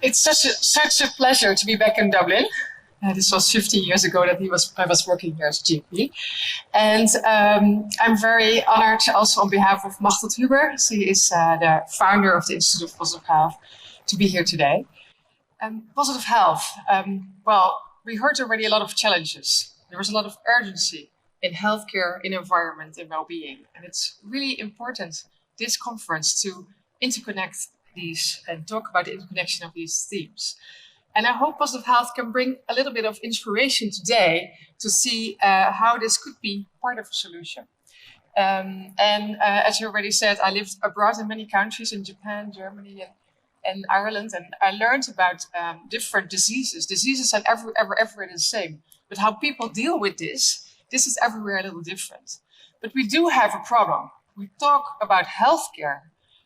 It's such a pleasure to be back in Dublin. This was 15 years ago that I was working here as GP. And I'm very honored also on behalf of Machtel Huber. She is the founder of the Institute of Positive Health to be here today. Positive health. Well, we heard already a lot of challenges. There was a lot of urgency in healthcare, in environment, in well-being. And it's really important, this conference, to interconnect these and talk about the interconnection of these themes. And I hope positive health can bring a little bit of inspiration today to see how this could be part of a solution. As you already said, I lived abroad in many countries, in Japan, Germany, and Ireland, and I learned about different diseases. Diseases are everywhere the same, but how people deal with this is everywhere a little different. But we do have a problem. We talk about healthcare,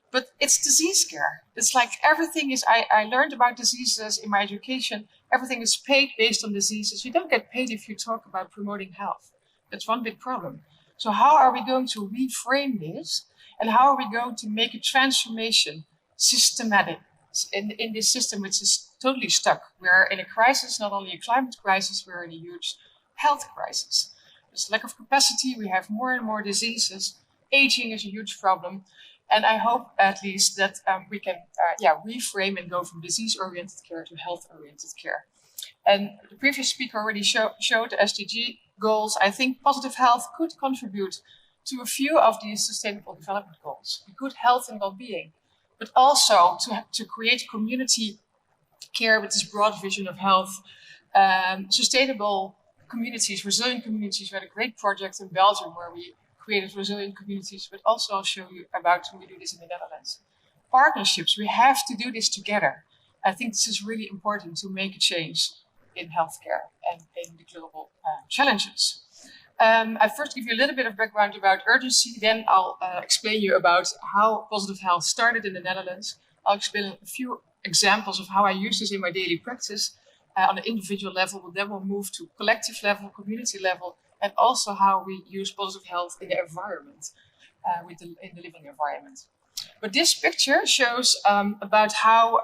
but it's disease care. It's like everything is, I learned about diseases in my education. Everything is paid based on diseases. You don't get paid if you talk about promoting health. That's one big problem. So how are we going to reframe this? And how are we going to make a transformation systematic in this system which is totally stuck? We're in a crisis, not only a climate crisis, we're in a huge health crisis. There's lack of capacity, we have more and more diseases. Aging is a huge problem. And I hope at least that we can reframe and go from disease-oriented care to health-oriented care. And the previous speaker already showed the SDG goals. I think positive health could contribute to a few of these sustainable development goals. Good health and well-being, but also to create community care with this broad vision of health, sustainable communities, resilient communities. We had a great project in Belgium where we created resilient communities, but also I'll show you about how we do this in the Netherlands. Partnerships, we have to do this together. I think this is really important to make a change in healthcare and in the global challenges. I first give you a little bit of background about urgency, then I'll explain you about how positive health started in the Netherlands. I'll explain a few examples of how I use this in my daily practice on an individual level, but then we'll move to collective level, community level, and also how we use positive health in the environment, in the living environment. But this picture shows about how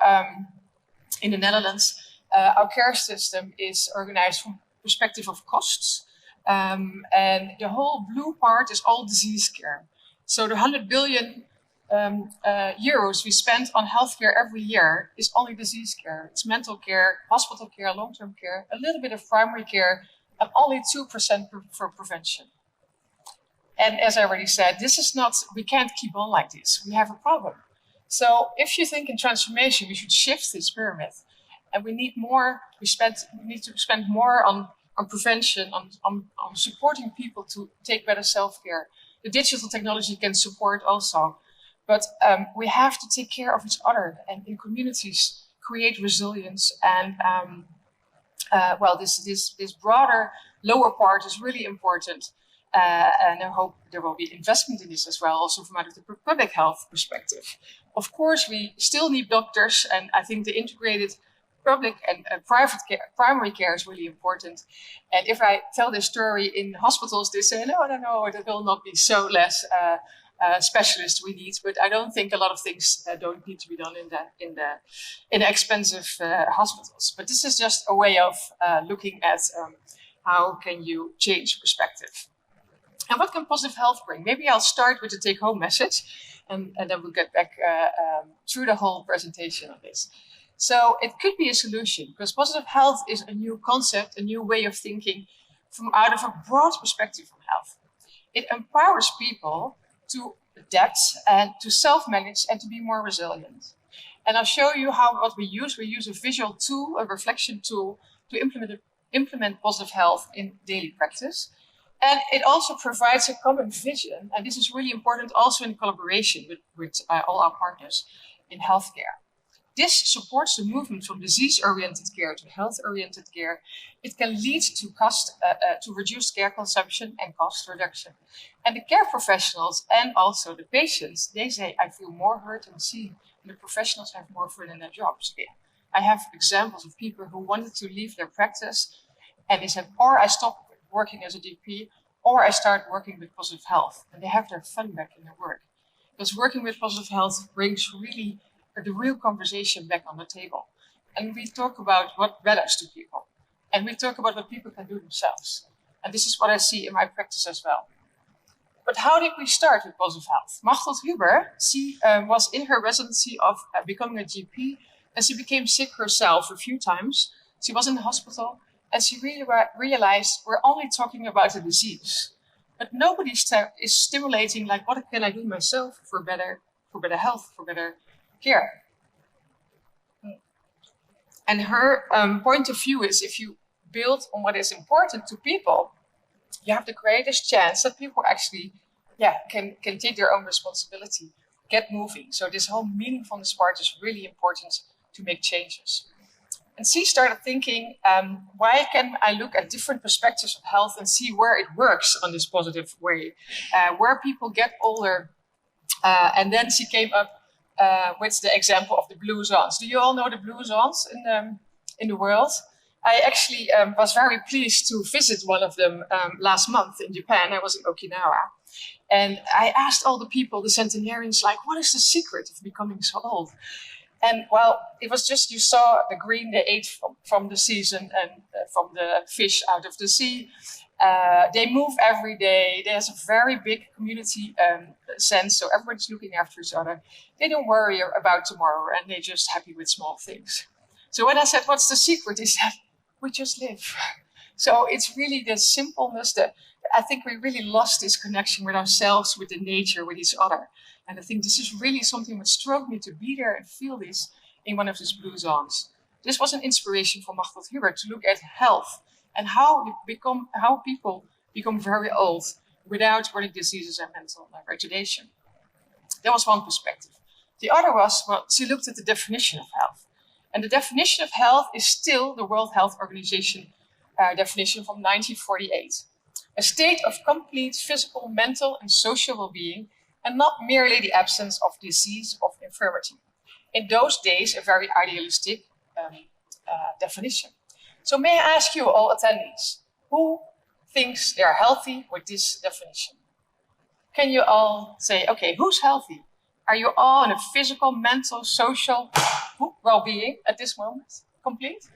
in the Netherlands our care system is organized from perspective of costs. And the whole blue part is all disease care. So the 100 billion euros we spend on healthcare every year is only disease care. It's mental care, hospital care, long-term care, a little bit of primary care, and only 2% for prevention. And as I already said, this is not, we can't keep on like this. We have a problem. So if you think in transformation, we should shift this pyramid. And we need more, we need to spend more on prevention, on supporting people to take better self-care. The digital technology can support also. But we have to take care of each other and in communities create resilience. And this broader lower part is really important. And I hope there will be investment in this as well, also from out of the public health perspective. Of course, we still need doctors, and I think the integrated public and private care, primary care is really important. And if I tell this story in hospitals, they say, no, there will not be so less specialists we need. But I don't think a lot of things don't need to be done in the expensive hospitals. But this is just a way of looking at how can you change perspective. And what can positive health bring? Maybe I'll start with the take-home message, and then we'll get back through the whole presentation on this. So it could be a solution, because positive health is a new concept, a new way of thinking from out of a broad perspective of health. It empowers people to adapt and to self-manage and to be more resilient. And I'll show you what we use. We use a visual tool, a reflection tool, to implement positive health in daily practice. And it also provides a common vision, and this is really important also in collaboration with all our partners in healthcare. This supports the movement from disease-oriented care to health-oriented care. It can lead to to reduced care consumption and cost reduction. And the care professionals and also the patients, they say, I feel more heard and seen, and the professionals have more fun in their jobs. I have examples of people who wanted to leave their practice, and they said, or I stopped working as a GP, or I start working with positive health, and they have their fun back in their work. Because working with positive health brings really the real conversation back on the table. and we talk about what matters to people. And we talk about what people can do themselves. And this is what I see in my practice as well. But how did we start with positive health? Machteld Huber, she was in her residency of becoming a GP, and she became sick herself a few times. She was in the hospital, and she realized we're only talking about a disease. But nobody is stimulating, like, what can I do myself for better health, for better care? And her point of view is, if you build on what is important to people, you have the greatest chance that people actually can take their own responsibility, get moving. So this whole meaningfulness part is really important to make changes. And she started thinking, why can I look at different perspectives of health and see where it works on this positive way, where people get older. And then she came up with the example of the blue zones. Do you all know the blue zones in the world? I actually was very pleased to visit one of them last month in Japan. I was in Okinawa. And I asked all the people, the centenarians, like, what is the secret of becoming so old? And well, it was just, you saw the green they ate from the season and from the fish out of the sea. They move every day. There's a very big community sense, so everybody's looking after each other. They don't worry about tomorrow, and they're just happy with small things. So when I said, what's the secret? He said, we just live. So it's really the simpleness that I think we really lost this connection with ourselves, with the nature, with each other. And I think this is really something that struck me, to be there and feel this in one of these blue zones. This was an inspiration for Machteld Huber to look at health and how people become very old without chronic diseases and mental retardation. That was one perspective. The other was, well, she looked at the definition of health. And the definition of health is still the World Health Organization definition from 1948. A state of complete physical, mental, and social well-being, and not merely the absence of disease or infirmity. In those days, a very idealistic definition. So may I ask you, all attendees, who thinks they are healthy with this definition? Can you all say, okay, who's healthy? Are you all in a physical, mental, social well-being at this moment? Complete?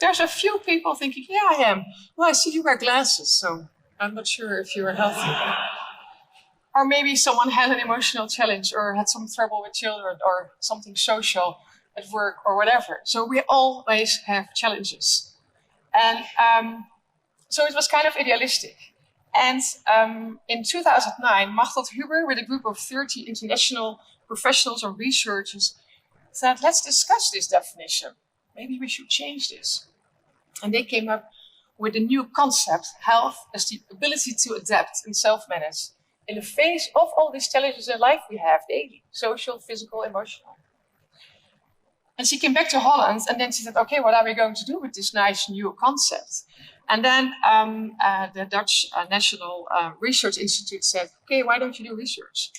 There's a few people thinking, yeah, I am. Well, I see you wear glasses, so I'm not sure if you're healthy. Or maybe someone had an emotional challenge or had some trouble with children or something social at work or whatever. So we always have challenges. And so it was kind of idealistic. And in 2009, Machteld Huber, with a group of 30 international professionals and researchers, said, let's discuss this definition. Maybe we should change this. And they came up with a new concept, health as the ability to adapt and self-manage in the face of all these challenges in life we have daily, social, physical, emotional. And she came back to Holland, and then she said, okay, what are we going to do with this nice new concept? And then the Dutch National Research Institute said, okay, why don't you do research?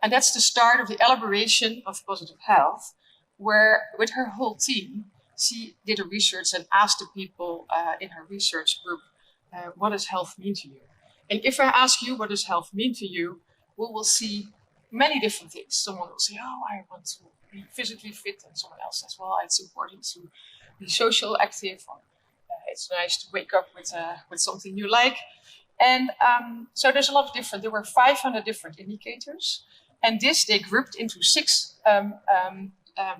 And that's the start of the elaboration of positive health, where with her whole team, she did a research and asked the people in her research group, what does health mean to you? And if I ask you, what does health mean to you, we will see many different things. Someone will say, oh, I want to be physically fit. And someone else says, well, it's important to be social active. Or, it's nice to wake up with something you like. And so there's a lot of different, there were 500 different indicators. And this they grouped into 6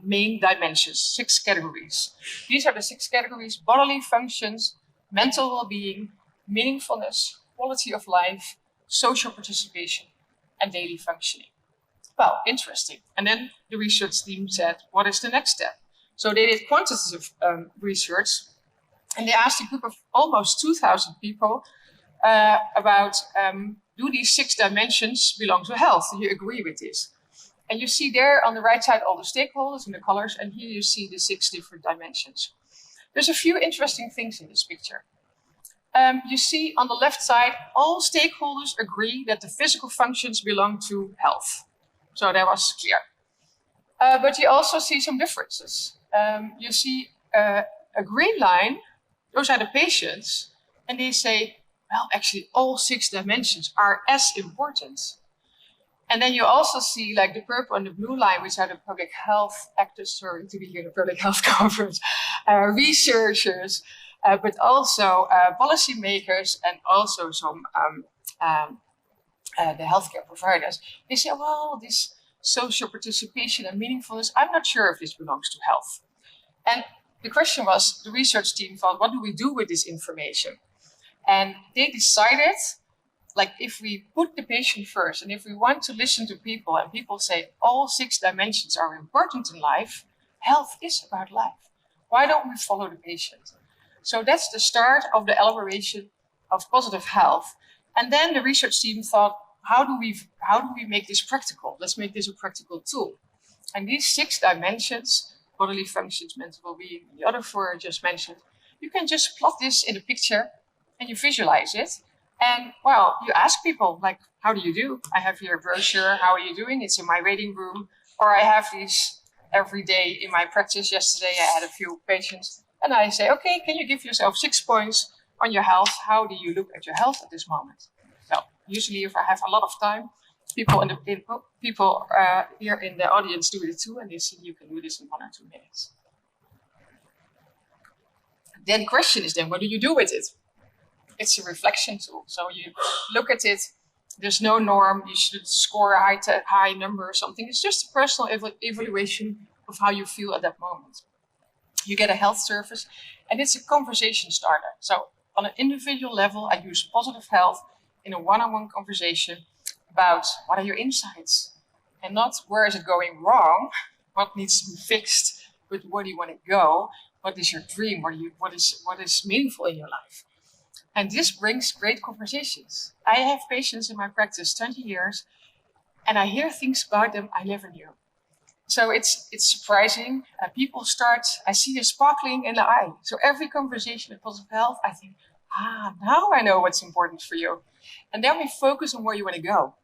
main dimensions, 6 categories. These are the 6 categories: bodily functions, mental well-being, meaningfulness, quality of life, social participation, and daily functioning. Well, interesting. And then the research team said, what is the next step? So they did quantitative research, and they asked a group of almost 2,000 people about, do these 6 dimensions belong to health? Do you agree with this? And you see there on the right side all the stakeholders and the colors, and here you see the 6 different dimensions. There's a few interesting things in this picture. You see on the left side, all stakeholders agree that the physical functions belong to health. So that was clear. But you also see some differences. You see a green line, those are the patients, and they say, well, actually all 6 dimensions are as important. And then you also see like the purple and the blue line, which are the public health actors, sorry to be here in the public health conference, researchers, but also policymakers and also some the healthcare providers. They say, well, this social participation and meaningfulness, I'm not sure if this belongs to health. And the question was, the research team thought, what do we do with this information? And they decided, like, if we put the patient first, and if we want to listen to people, and people say all 6 dimensions are important in life, health is about life. Why don't we follow the patient? So that's the start of the elaboration of positive health. And then the research team thought, how do we make this practical? Let's make this a practical tool. And these 6 dimensions, bodily functions, mental well-being, the other 4 I just mentioned, you can just plot this in a picture and you visualize it. And well, you ask people, like, how do you do? I have here a brochure, how are you doing? It's in my waiting room. Or I have these every day in my practice. Yesterday I had a few patients and I say, okay, can you give yourself 6 points on your health? How do you look at your health at this moment? So usually if I have a lot of time, people here in the audience do it too, and they see you can do this in 1 or 2 minutes. Then the question is then, what do you do with it? It's a reflection tool. So you look at it, there's no norm, you should score a high number or something. It's just a personal evaluation of how you feel at that moment. You get a health service, and it's a conversation starter. So on an individual level, I use positive health in a one-on-one conversation about what are your insights, and not where is it going wrong, what needs to be fixed, but where do you want to go, what is your dream, what is meaningful in your life. And this brings great conversations. I have patients in my practice 20 years, and I hear things about them I never knew. So it's surprising. I see a sparkling in the eye. So every conversation with positive health, I think, now I know what's important for you. And then we focus on where you want to go.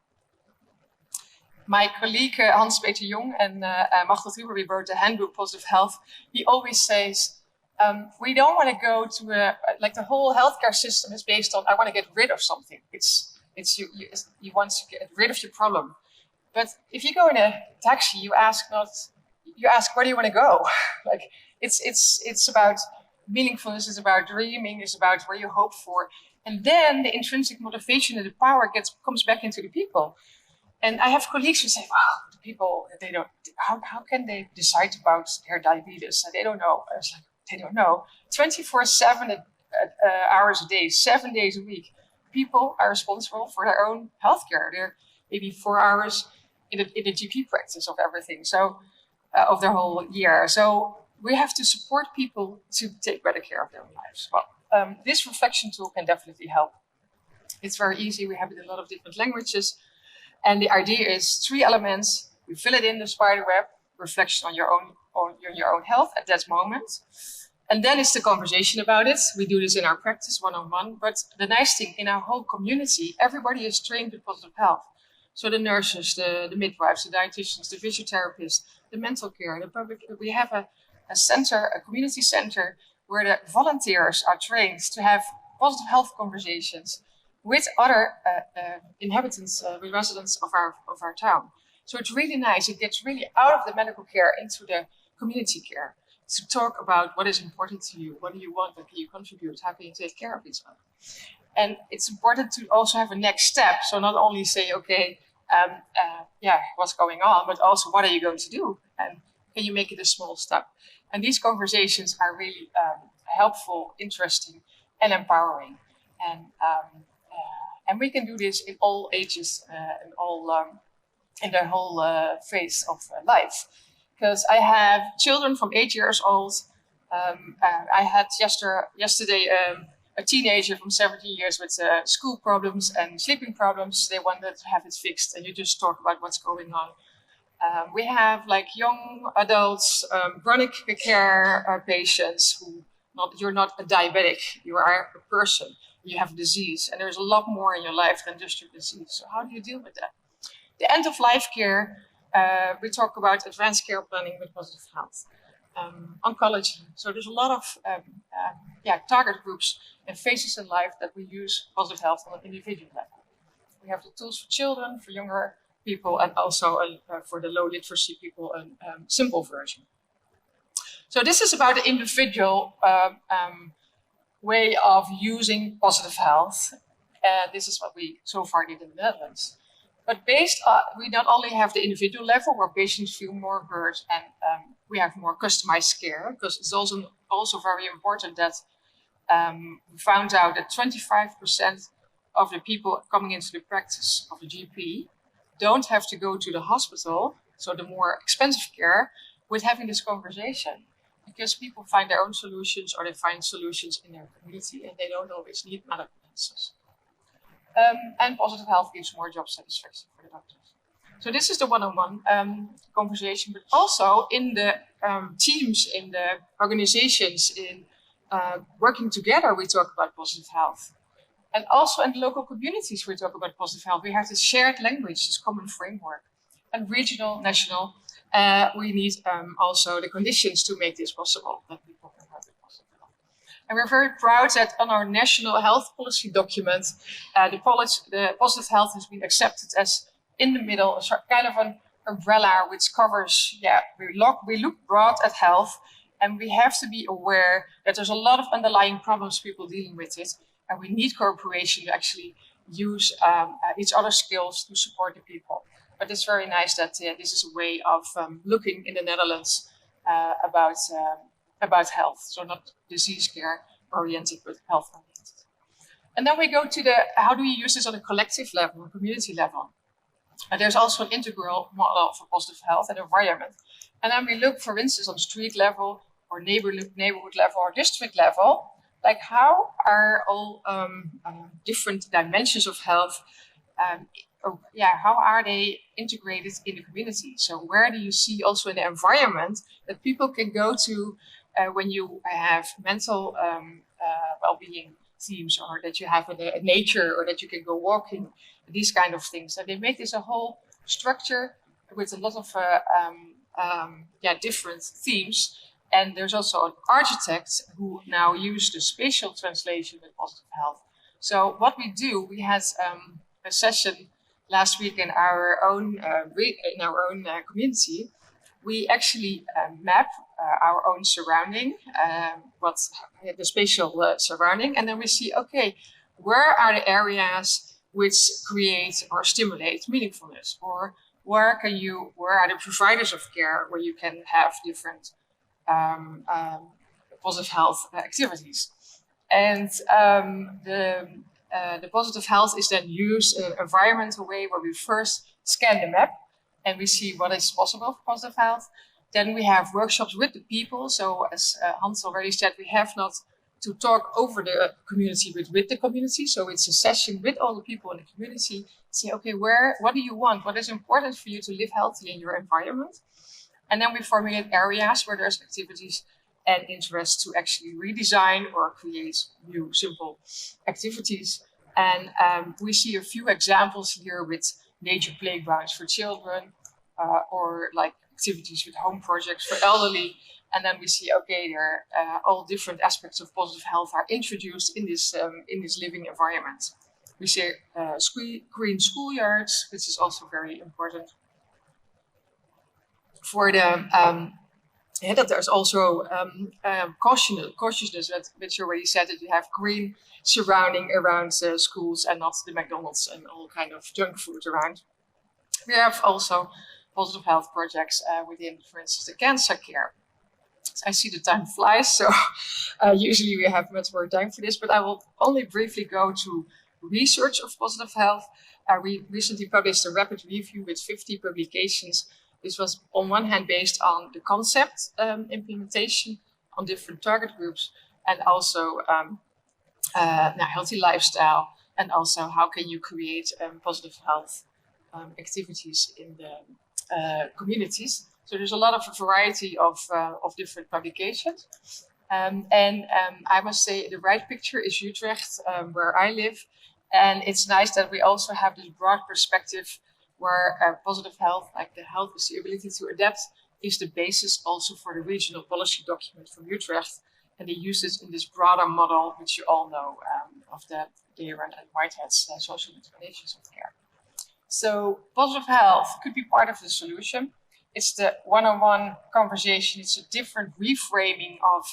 My colleague Hans-Peter Jong and Machtel Huber, we wrote the handbook Positive Health. He always says, we don't want to go to like the whole healthcare system is based on, I want to get rid of something. You want to get rid of your problem. But if you go in a taxi, you ask where do you want to go? Like it's about meaningfulness, it's about dreaming, it's about where you hope for. And then the intrinsic motivation and the power comes back into the people. And I have colleagues who say, wow, the people, how can they decide about their diabetes? They don't know. I was like, they don't know. 24/7 hours a day, 7 days a week, people are responsible for their own healthcare. They're maybe 4 hours in the GP practice of everything, so of their whole year. So we have to support people to take better care of their own lives. Well, this reflection tool can definitely help. It's very easy. We have it in a lot of different languages. And the idea is 3 elements. You fill it in the spider web, reflection on your own health at that moment. And then it's the conversation about it. We do this in our practice one-on-one. But the nice thing, in our whole community, everybody is trained with positive health. So the nurses, the midwives, the dietitians, the physiotherapists, the mental care, the public. We have a center, a community center, where the volunteers are trained to have positive health conversations with other inhabitants, with residents of our town. So it's really nice. It gets really out of the medical care into the community care to talk about what is important to you, what do you want, what can you contribute, how can you take care of each other. And it's important to also have a next step. So not only say, okay, what's going on, but also what are you going to do? And can you make it a small step? And these conversations are really helpful, interesting, and empowering. And we can do this in all ages, in their whole phase of life. Because I have children from 8 years old. I had yesterday a teenager from 17 years with school problems and sleeping problems. They wanted to have it fixed, and you just talk about what's going on. We have like young adults, chronic care patients you're not a diabetic, you are a person, you have a disease, and there's a lot more in your life than just your disease. So how do you deal with that? The end of life care, we talk about advanced care planning with positive health. Oncology. So there's a lot of target groups and phases in life that we use positive health on an individual level. We have the tools for children, for younger people, and also for the low literacy people, a simple version. So this is about the individual way of using positive health. This is what we so far did in the Netherlands. But we not only have the individual level where patients feel more heard and we have more customized care, because it's also very important that we found out that 25% of the people coming into the practice of the GP don't have to go to the hospital, so the more expensive care, with having this conversation. Because people find their own solutions, or they find solutions in their community, and they don't always need medical answers. And positive health gives more job satisfaction for the doctors. So this is the one-on-one conversation, but also in the teams, in the organizations, in working together, we talk about positive health. And also in the local communities, we talk about positive health. We have this shared language, this common framework. And regional, national, we need also the conditions to make this possible, that people can have it positive health. And we're very proud that on our national health policy document, the positive health has been accepted as in the middle, a kind of an umbrella which covers, we look broad at health, and we have to be aware that there's a lot of underlying problems people dealing with it, and we need cooperation to actually use each other's skills to support the people. But it's very nice that this is a way of looking in the Netherlands about health. So not disease care oriented, but health oriented. And then we go to how do we use this on a collective level, a community level? There's also an integral model for positive health and environment. And then we look, for instance, on street level or neighborhood level or district level, like how are all different dimensions of health how are they integrated in the community? So where do you see also in the environment that people can go to when you have mental well-being teams, or that you have a nature, or that you can go walking, these kind of things. And they make this a whole structure with a lot of different themes. And there's also an architect who now uses the spatial translation with positive health. So what we do, we had a session last week in our own community. We actually map our own surrounding, what's the spatial surrounding, and then we see, okay, where are the areas which create or stimulate meaningfulness, or where are the providers of care where you can have different positive health activities. And the positive health is then used in an environmental way where we first scan the map and we see what is possible for positive health. Then we have workshops with the people. So as Hans already said, we have not to talk over the community, but with the community. So it's a session with all the people in the community. Say, okay, what do you want? What is important for you to live healthy in your environment? And then we formulate areas where there's activities and interest to actually redesign or create new simple activities. And we see a few examples here with nature playgrounds for children, or like activities with home projects for elderly. And then we see, okay, there all different aspects of positive health are introduced in this living environment. We see green schoolyards, which is also very important. For the that there's also cautiousness, which already said that you have green surrounding around schools and not the McDonald's and all kind of junk food around. We have also positive health projects within, for instance, the cancer care. I see the time flies, so usually we have much more time for this, but I will only briefly go to research of positive health. We recently published a rapid review with 50 publications. This was on one hand based on the concept implementation on different target groups, and also healthy lifestyle, and also how can you create positive health activities in the communities. So there's a lot of variety of different publications. I must say the right picture is Utrecht, where I live. And it's nice that we also have this broad perspective where positive health, like the health is the ability to adapt, is the basis also for the regional policy document from Utrecht. And they use this in this broader model, which you all know, of the Deeren and Whitehead's social explanations of care. So positive health could be part of the solution. It's the one-on-one conversation. It's a different reframing of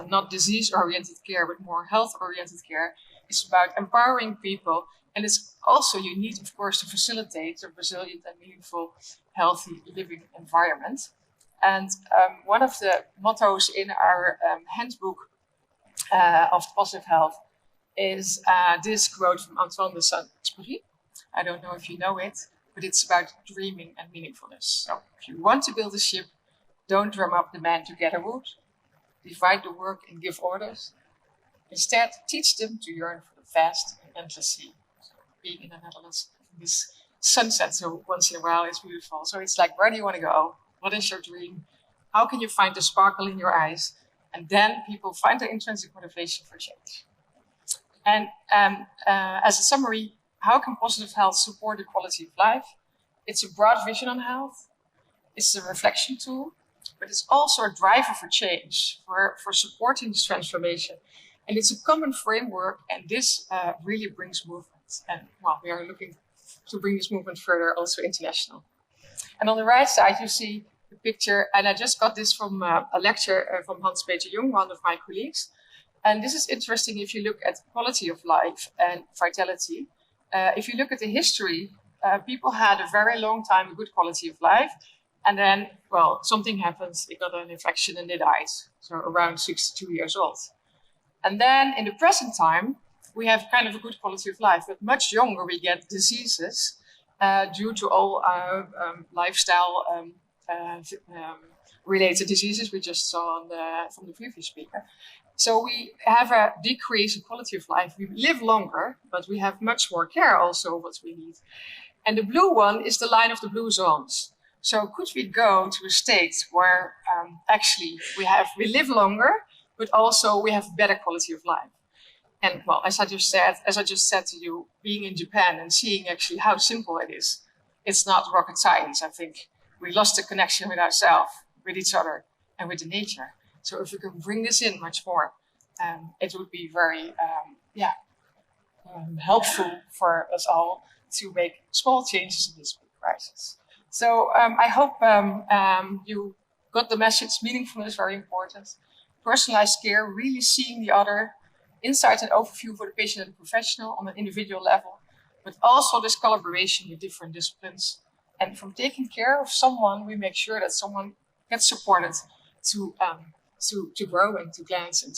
not disease-oriented care, but more health-oriented care. It's about empowering people. And it's also, you need, of course, to facilitate a resilient and meaningful, healthy living environment. And one of the mottos in our handbook of positive health is this quote from Antoine de Saint-Exupéry. I don't know if you know it, but it's about dreaming and meaningfulness. So if you want to build a ship, don't drum up the men to gather wood, divide the work and give orders. Instead, teach them to yearn for the vast and endless sea. So being in the Netherlands, this sunset, so once in a while, it's beautiful. So it's like, where do you want to go? What is your dream? How can you find the sparkle in your eyes? And then people find their intrinsic motivation for change. And as a summary, how can positive health support the quality of life? It's a broad vision on health. It's a reflection tool, but it's also a driver for change, for supporting this transformation. And it's a common framework, and this really brings movement. And well, we are looking to bring this movement further, also international. And on the right side, you see the picture, and I just got this from a lecture from Hans-Peter Jung, one of my colleagues. And this is interesting if you look at quality of life and vitality. If you look at the history, people had a very long time a good quality of life. And then, well, something happens, they got an infection and they died. So around 62 years old. And then in the present time, we have kind of a good quality of life, but much younger we get diseases due to all lifestyle related diseases we just saw from the previous speaker. So we have a decrease in quality of life. We live longer, but we have much more care also what we need. And the blue one is the line of the blue zones. So could we go to a state where actually we live longer, but also we have better quality of life? And well, as I just said to you, being in Japan and seeing actually how simple it is, it's not rocket science. I think we lost the connection with ourselves, with each other, and with the nature. So if we can bring this in much more, it would be very helpful for us all to make small changes in this big crisis. So I hope you got the message. Meaningfulness is very important. Personalized care, really seeing the other, insight and overview for the patient and the professional on an individual level, but also this collaboration with different disciplines. And from taking care of someone, we make sure that someone gets supported to grow and to glance and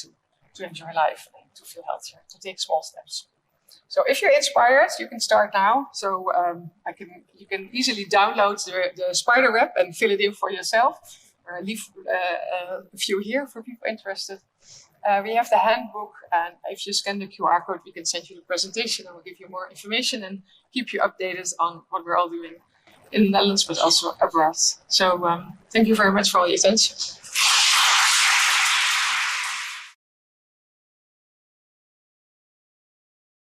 to enjoy life and to feel healthier, to take small steps. So if you're inspired, you can start now. So you can easily download the spider web and fill it in for yourself. Or leave a few here for people interested. We have the handbook, and if you scan the QR code, we can send you the presentation and we'll give you more information and keep you updated on what we're all doing in the Netherlands, but also abroad. So thank you very much for all your attention.